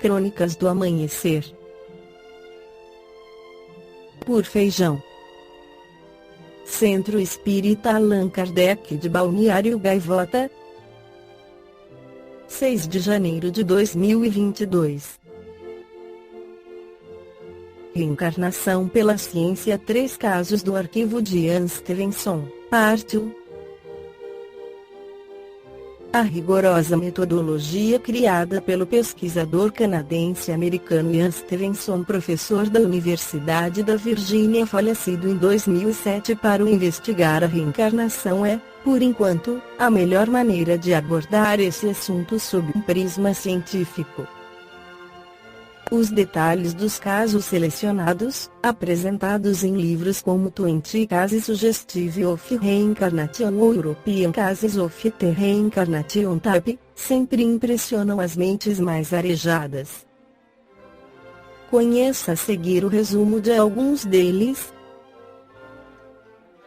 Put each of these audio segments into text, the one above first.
Crônicas do Amanhecer. Por Feijão. Centro Espírita Allan Kardec de Balneário Gaivota, 6 de janeiro de 2022. Reencarnação pela ciência. 3 casos do arquivo de Ian Stevenson, parte 1. A rigorosa metodologia criada pelo pesquisador canadense-americano Ian Stevenson, professor da Universidade da Virgínia, falecido em 2007, para investigar a reencarnação é, por enquanto, a melhor maneira de abordar esse assunto sob um prisma científico. Os detalhes dos casos selecionados, apresentados em livros como 20 Cases Suggestive of Reincarnation ou European Cases of the Reincarnation Type, sempre impressionam as mentes mais arejadas. Conheça a seguir o resumo de alguns deles.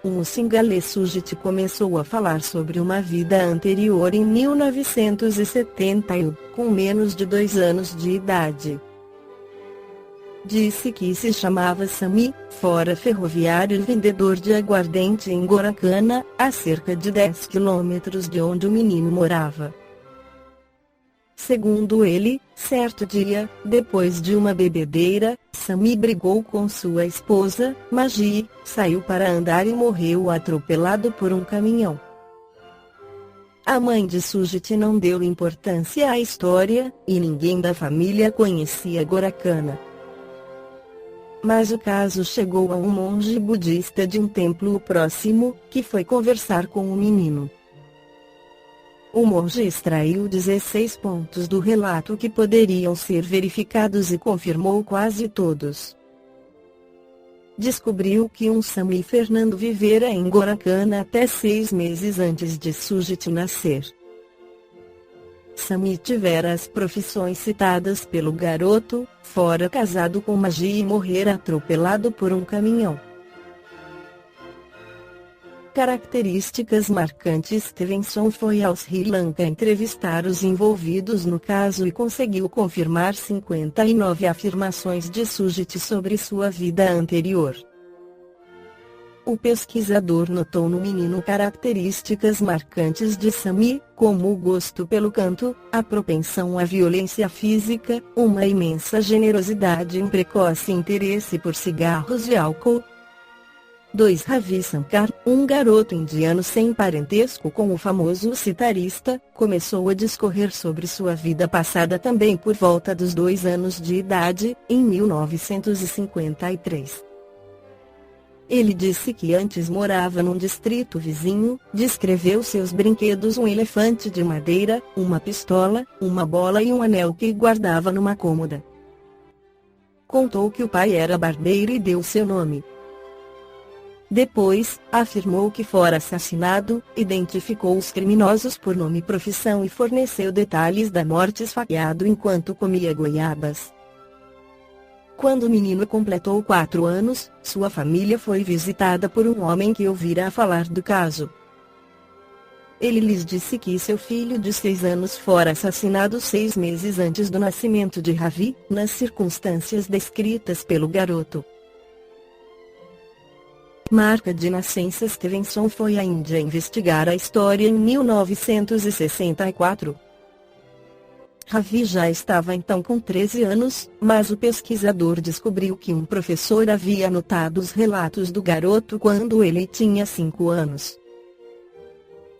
O singalês Sujit começou a falar sobre uma vida anterior em 1971, com menos de 2 anos de idade. Disse que se chamava Sami, fora ferroviário e vendedor de aguardente em Goracana, a cerca de 10 quilômetros de onde o menino morava. Segundo ele, certo dia, depois de uma bebedeira, Sami brigou com sua esposa, Magi, saiu para andar e morreu atropelado por um caminhão. A mãe de Sujit não deu importância à história, e ninguém da família conhecia Goracana. Mas o caso chegou a um monge budista de um templo próximo, que foi conversar com o menino. O monge extraiu 16 pontos do relato que poderiam ser verificados e confirmou quase todos. Descobriu que um Sami Fernando vivera em Goracana até 6 meses antes de Sujit nascer. Sami tivera as profissões citadas pelo garoto, fora casado com Magi e morrer atropelado por um caminhão. Características marcantes. Stevenson foi ao Sri Lanka entrevistar os envolvidos no caso e conseguiu confirmar 59 afirmações de Sujit sobre sua vida anterior. O pesquisador notou no menino características marcantes de Sami, como o gosto pelo canto, a propensão à violência física, uma imensa generosidade e um precoce interesse por cigarros e álcool. 2. Ravi Shankar, um garoto indiano sem parentesco com o famoso sitarista, começou a discorrer sobre sua vida passada também por volta dos 2 anos de idade, em 1953. Ele disse que antes morava num distrito vizinho, descreveu seus brinquedos: um elefante de madeira, uma pistola, uma bola e um anel que guardava numa cômoda. Contou que o pai era barbeiro e deu seu nome. Depois, afirmou que fora assassinado, identificou os criminosos por nome e profissão e forneceu detalhes da morte: esfaqueado enquanto comia goiabas. Quando o menino completou 4 anos, sua família foi visitada por um homem que ouvira falar do caso. Ele lhes disse que seu filho de 6 anos fora assassinado 6 meses antes do nascimento de Ravi, nas circunstâncias descritas pelo garoto. Marca de nascença. Stevenson foi à Índia investigar a história em 1964. Ravi já estava então com 13 anos, mas o pesquisador descobriu que um professor havia anotado os relatos do garoto quando ele tinha 5 anos.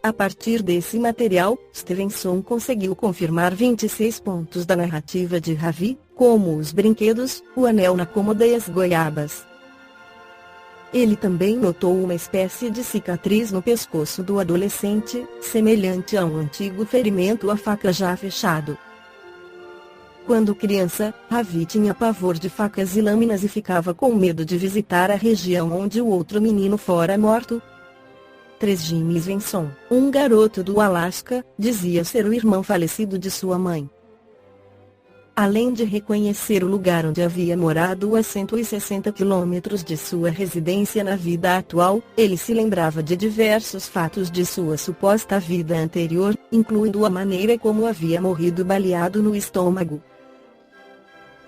A partir desse material, Stevenson conseguiu confirmar 26 pontos da narrativa de Ravi, como os brinquedos, o anel na cômoda e as goiabas. Ele também notou uma espécie de cicatriz no pescoço do adolescente, semelhante a um antigo ferimento à faca já fechado. Quando criança, Ravi tinha pavor de facas e lâminas e ficava com medo de visitar a região onde o outro menino fora morto. 3. Jimmy Svensson, um garoto do Alasca, dizia ser o irmão falecido de sua mãe. Além de reconhecer o lugar onde havia morado a 160 quilômetros de sua residência na vida atual, ele se lembrava de diversos fatos de sua suposta vida anterior, incluindo a maneira como havia morrido baleado no estômago.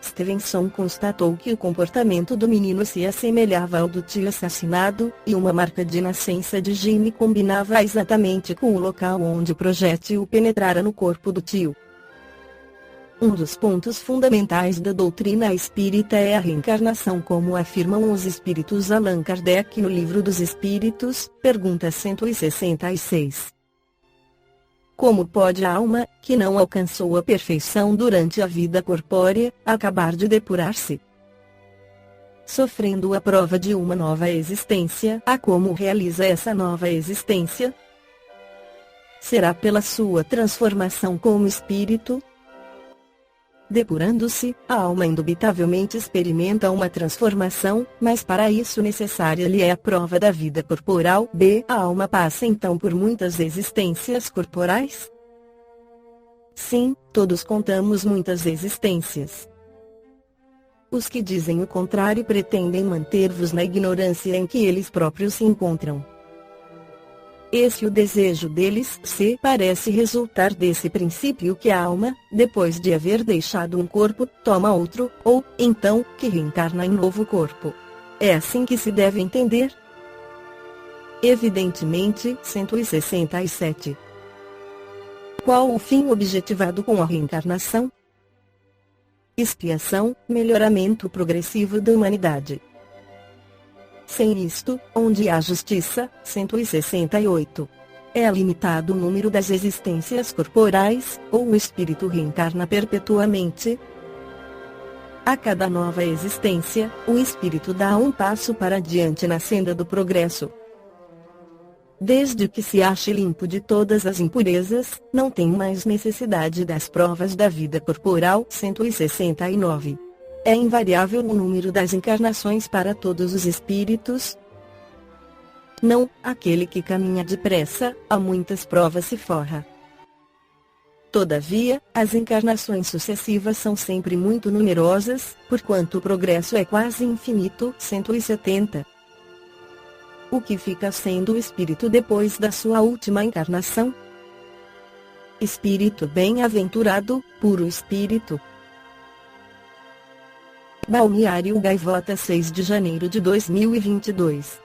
Stevenson constatou que o comportamento do menino se assemelhava ao do tio assassinado, e uma marca de nascença de Jimmy combinava exatamente com o local onde o projétil penetrara no corpo do tio. Um dos pontos fundamentais da doutrina espírita é a reencarnação, como afirmam os espíritos Allan Kardec no Livro dos Espíritos, pergunta 166. Como pode a alma, que não alcançou a perfeição durante a vida corpórea, acabar de depurar-se? Sofrendo a prova de uma nova existência, como realiza essa nova existência? Será pela sua transformação como espírito? Depurando-se, a alma indubitavelmente experimenta uma transformação, mas para isso necessária lhe é a prova da vida corporal. A alma passa então por muitas existências corporais? Sim, todos contamos muitas existências. Os que dizem o contrário pretendem manter-vos na ignorância em que eles próprios se encontram. Esse o desejo deles se parece resultar desse princípio que a alma, depois de haver deixado um corpo, toma outro, ou, então, que reencarna em novo corpo. É assim que se deve entender? Evidentemente, 167. Qual o fim objetivado com a reencarnação? Expiação, melhoramento progressivo da humanidade. Sem isto, onde há justiça, 168. É limitado o número das existências corporais, ou o espírito reencarna perpetuamente? A cada nova existência, o espírito dá um passo para diante na senda do progresso. Desde que se ache limpo de todas as impurezas, não tem mais necessidade das provas da vida corporal, 169. É invariável o número das encarnações para todos os espíritos? Não, aquele que caminha depressa, a muitas provas se forra. Todavia, as encarnações sucessivas são sempre muito numerosas, porquanto o progresso é quase infinito, 170. O que fica sendo o espírito depois da sua última encarnação? Espírito bem-aventurado, puro espírito. Balneário Gaivota, 6 de janeiro de 2022.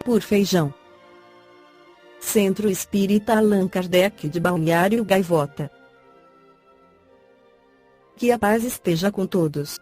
Por Feijão. Centro Espírita Allan Kardec de Balneário Gaivota. Que a paz esteja com todos.